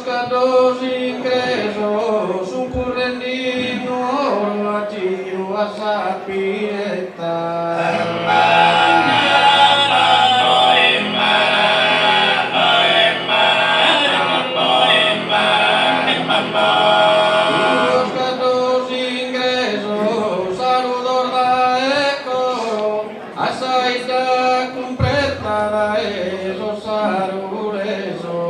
dos ingresos, un currendino, oro, achillo, a sapineta. Dos ingresos, saludos da eco, a saída completada, eso Sarulesu.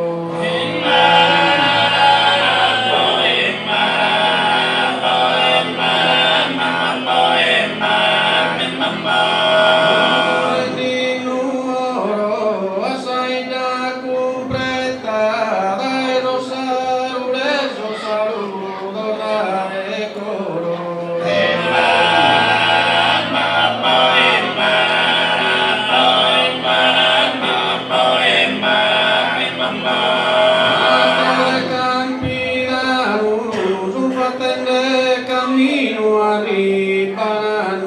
Camino arriba,